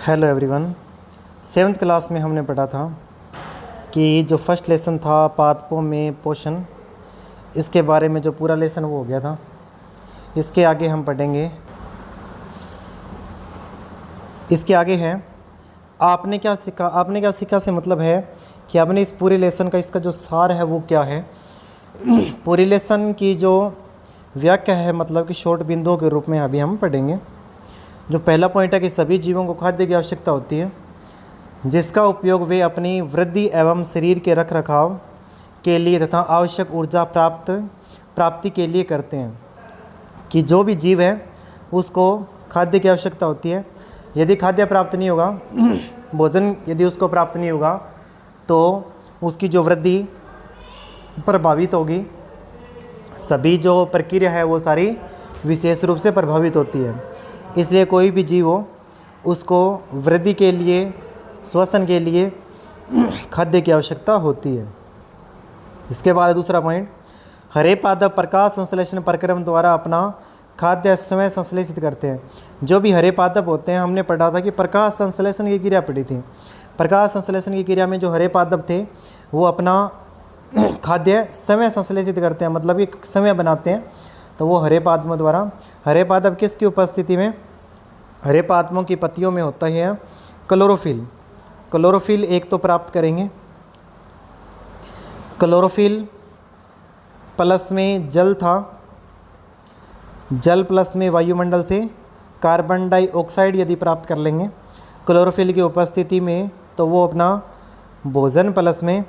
Hello everyone. Seventh class में हमने पढ़ा था कि जो फर्स्ट लेसन था पादपों में पोषण, इसके बारे में जो पूरा लेसन वो हो गया था। इसके आगे हम पढ़ेंगे, इसके आगे है आपने क्या सीखा से मतलब है कि आपने इस पूरे लेसन का इसका जो सार है वो क्या है। पूरी लेसन की जो व्याख्या है मतलब कि शॉर्ट बिंदुओं के रूप में अभी हम पढ़ेंगे। जो पहला पॉइंट है कि सभी जीवों को खाद्य की आवश्यकता होती है, जिसका उपयोग वे अपनी वृद्धि एवं शरीर के रखरखाव के लिए तथा आवश्यक ऊर्जा प्राप्ति के लिए करते हैं। कि जो भी जीव है उसको खाद्य की आवश्यकता होती है। यदि खाद्य प्राप्त नहीं होगा भोजन यदि उसको प्राप्त नहीं होगा तो उसकी जो वृद्धि प्रभावित होगी। सभी जो प्रक्रिया है वो सारी विशेष रूप से प्रभावित होती है। इसलिए कोई भी जीव हो उसको वृद्धि के लिए, श्वसन के लिए खाद्य की आवश्यकता होती है। इसके बाद दूसरा पॉइंट, हरे पादप प्रकाश संश्लेषण प्रक्रम द्वारा अपना खाद्य स्वयं संश्लेषित करते हैं। जो भी हरे पादप होते हैं, हमने पढ़ा था कि प्रकाश संश्लेषण की क्रिया पढ़ी थी। प्रकाश संश्लेषण की क्रिया में जो हरे पादप थे वो अपना खाद्य स्वयं संश्लेषित करते हैं, मतलब कि स्वयं बनाते हैं। तो वो हरे पादपों द्वारा, हरे पादप किसकी उपस्थिति में, हरे पादपों की पत्तियों में होता है क्लोरोफिल। क्लोरोफिल एक तो प्राप्त करेंगे। क्लोरोफिल प्लस में जल था, जल प्लस में वायुमंडल से कार्बन डाइऑक्साइड यदि प्राप्त कर लेंगे क्लोरोफिल की उपस्थिति में, तो वो अपना भोजन प्लस में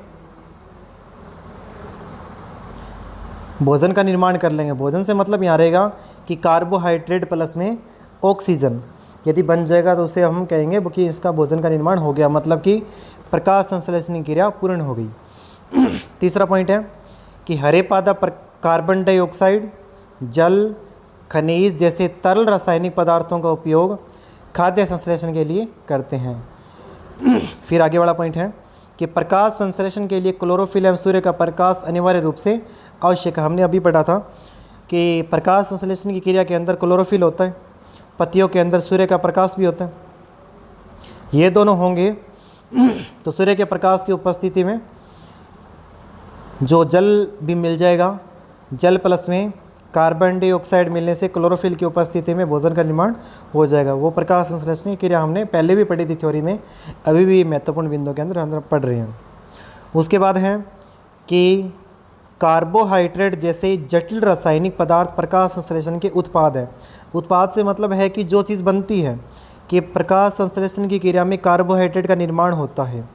भोजन का निर्माण कर लेंगे। भोजन से मतलब यहाँ रहेगा कि कार्बोहाइड्रेट प्लस में ऑक्सीजन यदि बन जाएगा तो उसे हम कहेंगे कि इसका भोजन का निर्माण हो गया, मतलब कि प्रकाश संश्लेषण की क्रिया पूर्ण हो गई। तीसरा पॉइंट है कि हरे पादप कार्बन डाइऑक्साइड, जल, खनिज जैसे तरल रासायनिक पदार्थों का उपयोग खाद्य संश्लेषण के लिए करते हैं। फिर आगे वाला पॉइंट है कि प्रकाश संश्लेषण के लिए क्लोरोफिल एवं सूर्य का प्रकाश अनिवार्य रूप से आवश्यक है। हमने अभी पढ़ा था कि प्रकाश संश्लेषण की क्रिया के अंदर क्लोरोफिल होता है, पत्तियों के अंदर सूर्य का प्रकाश भी होता है। ये दोनों होंगे तो सूर्य के प्रकाश की उपस्थिति में जो जल भी मिल जाएगा, जल प्लस में कार्बन डाइऑक्साइड मिलने से क्लोरोफिल की उपस्थिति में भोजन का निर्माण हो जाएगा। वो प्रकाश संश्लेषण की क्रिया हमने पहले भी पढ़ी थी थ्योरी में, अभी भी महत्वपूर्ण बिंदुओं के अंदर हम पढ़ रहे हैं। उसके बाद है कि कार्बोहाइड्रेट जैसे जटिल रासायनिक पदार्थ प्रकाश संश्लेषण के उत्पाद है। उत्पाद से मतलब है कि जो चीज़ बनती है, कि प्रकाश संश्लेषण की क्रिया में कार्बोहाइड्रेट का निर्माण होता है।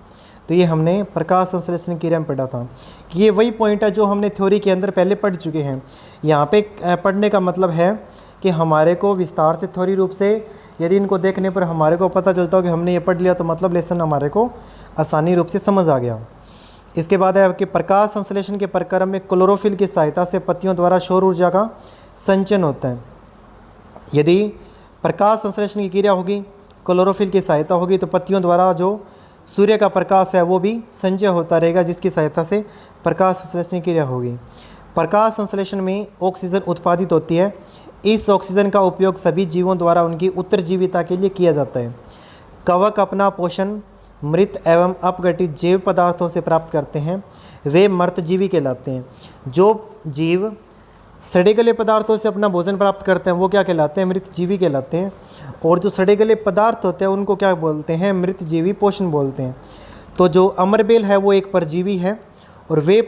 तो ये हमने प्रकाश संश्लेषण की क्रिया में पढ़ा था कि ये वही पॉइंट है जो हमने थ्योरी के अंदर पहले पढ़ चुके हैं। यहाँ पे पढ़ने का मतलब है कि हमारे को विस्तार से थ्योरी रूप से यदि इनको देखने पर हमारे को पता चलता हो कि हमने ये पढ़ लिया, तो मतलब लेसन हमारे को आसानी रूप से समझ आ गया। इसके बाद है कि प्रकाश संश्लेषण के प्रक्रम में क्लोरोफिल की सहायता से पत्तियों द्वारा सौर ऊर्जा का संचयन होता है। यदि प्रकाश संश्लेषण की क्रिया होगी, क्लोरोफिल की सहायता होगी, तो पत्तियों द्वारा जो सूर्य का प्रकाश है वो भी संचय होता रहेगा, जिसकी सहायता से प्रकाश संश्लेषण की क्रिया होगी। प्रकाश संश्लेषण में ऑक्सीजन उत्पादित होती है। इस ऑक्सीजन का उपयोग सभी जीवों द्वारा उनकी उत्तरजीविता के लिए किया जाता है। कवक अपना पोषण मृत एवं अपघटित जैव पदार्थों से प्राप्त करते हैं, वे मृतजीवी कहलाते हैं। जो जीव सड़े गले पदार्थों से अपना भोजन प्राप्त करते हैं वो क्या कहलाते हैं, मृतजीवी कहलाते हैं। और जो सड़े गले पदार्थ होते हैं उनको क्या बोलते हैं, मृतजीवी पोषण बोलते हैं। तो जो अमरबेल है वो एक परजीवी है, और वे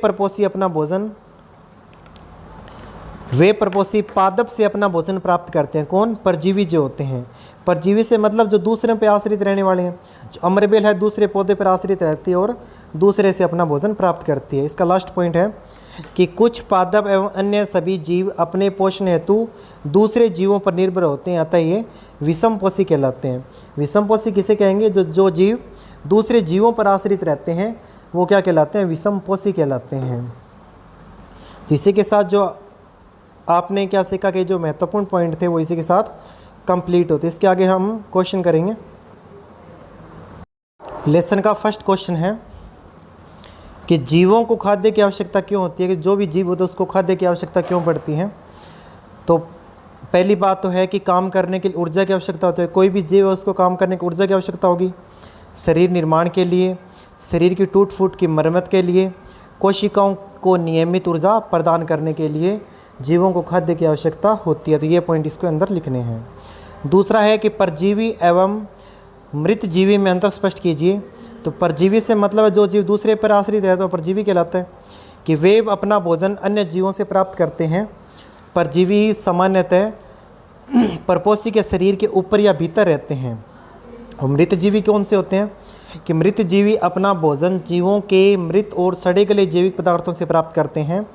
परपोषी पादप से अपना भोजन प्राप्त करते हैं। कौन, परजीवी जो होते हैं। परजीवी से मतलब जो दूसरे पे आश्रित रहने वाले हैं। जो अमरबेल है दूसरे पौधे पर आश्रित रहती है और दूसरे से अपना भोजन प्राप्त करती है। इसका लास्ट पॉइंट है कि कुछ पादप एवं अन्य सभी जीव अपने पोषण हेतु दूसरे जीवों पर निर्भर होते हैं, अतः ये विषमपोषी कहलाते हैं। विषमपोषी किसे कहेंगे, जो जीव दूसरे जीवों पर आश्रित रहते हैं वो क्या कहलाते हैं, विषमपोषी कहलाते हैं। इसी के साथ जो आपने क्या सीखा कि जो महत्वपूर्ण पॉइंट थे वो इसी के साथ कंप्लीट होते। इसके आगे हम क्वेश्चन करेंगे। लेसन का फर्स्ट क्वेश्चन है कि जीवों को खाद्य की आवश्यकता क्यों होती है, कि जो भी जीव होता है उसको खाद्य की आवश्यकता क्यों पड़ती है। तो पहली बात तो है कि काम करने के लिए ऊर्जा की आवश्यकता होती है। कोई भी जीव है उसको काम करने की ऊर्जा की आवश्यकता होगी। शरीर निर्माण के लिए, शरीर की टूट फूट की मरम्मत के लिए, कोशिकाओं को नियमित ऊर्जा प्रदान करने के लिए जीवों को खाद्य की आवश्यकता होती है। तो ये पॉइंट इसके अंदर लिखने हैं। दूसरा है कि परजीवी एवं मृत जीवी में अंतर स्पष्ट कीजिए। तो परजीवी से मतलब है जो जीव दूसरे पर आश्रित है तो परजीवी कहलाता है, कि वे अपना भोजन अन्य जीवों से प्राप्त करते हैं। परजीवी सामान्यतः परपोषी के शरीर के ऊपर या भीतर रहते हैं। और मृत जीवी कौन से होते हैं, कि मृत जीवी अपना भोजन जीवों के मृत और सड़े गले जैविक पदार्थों से प्राप्त करते हैं।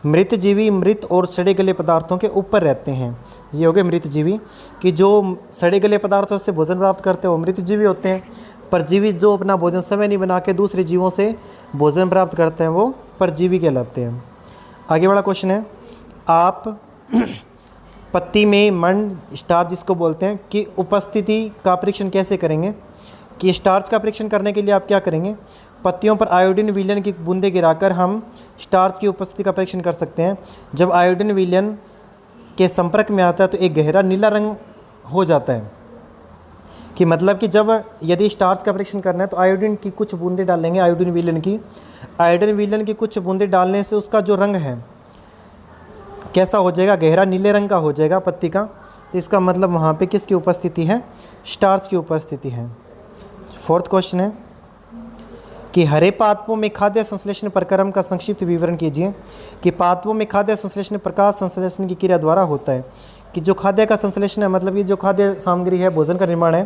मृत जीवी मृत और सड़े गले पदार्थों के ऊपर रहते हैं। ये हो गए मृत जीवी, कि जो सड़े गले पदार्थों से भोजन प्राप्त करते हैं वो मृत जीवी होते हैं। परजीवी जो अपना भोजन समय नहीं बना के दूसरे जीवों से भोजन प्राप्त करते हैं वो परजीवी कहलाते हैं। आगे वाला क्वेश्चन है, आप पत्ती में मंड स्टार्च जिसको बोलते हैं कि उपस्थिति का परीक्षण कैसे करेंगे। कि स्टार्च का परीक्षण करने के लिए आप क्या करेंगे, पत्तियों पर आयोडीन विलयन की बूंदें गिराकर हम स्टार्च की उपस्थिति का परीक्षण कर सकते हैं। जब आयोडीन विलयन के संपर्क में आता है तो एक गहरा नीला रंग हो जाता है। कि मतलब कि जब यदि स्टार्च का परीक्षण करना है तो आयोडीन की कुछ बूंदें डालेंगे, आयोडीन विलयन की कुछ बूंदें डालने से उसका जो रंग है कैसा हो जाएगा, गहरा नीले रंग का हो जाएगा पत्ती का। तो इसका मतलब वहाँ पे किसकी उपस्थिति है, स्टार्च की उपस्थिति है। फोर्थ क्वेश्चन है कि हरे पादपों में खाद्य संश्लेषण प्रक्रम का संक्षिप्त विवरण कीजिए। कि पादपों में खाद्य संश्लेषण प्रकाश संश्लेषण की क्रिया द्वारा होता है। कि जो खाद्य का संश्लेषण है मतलब ये जो खाद्य सामग्री है, भोजन का निर्माण है,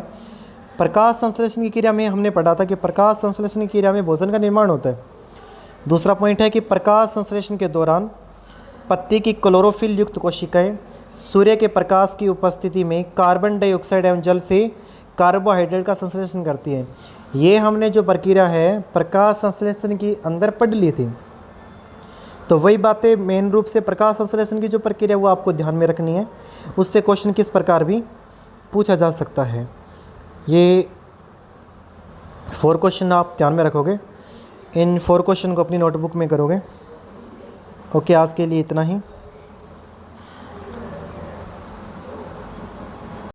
प्रकाश संश्लेषण की क्रिया में हमने पढ़ा था कि प्रकाश संश्लेषण की क्रिया में भोजन का निर्माण होता है। दूसरा पॉइंट है कि प्रकाश संश्लेषण के दौरान पत्ती की क्लोरोफिल युक्त कोशिकाएं सूर्य के प्रकाश की उपस्थिति में कार्बन डाइऑक्साइड एवं जल से कार्बोहाइड्रेट का संश्लेषण करती है। ये हमने जो प्रक्रिया है प्रकाश संश्लेषण की अंदर पढ़ ली थी। तो वही बातें मेन रूप से प्रकाश संश्लेषण की जो प्रक्रिया वो आपको ध्यान में रखनी है। उससे क्वेश्चन किस प्रकार भी पूछा जा सकता है। ये 4 क्वेश्चन आप ध्यान में रखोगे, इन 4 क्वेश्चन को अपनी नोटबुक में करोगे। ओके, आज के लिए इतना ही।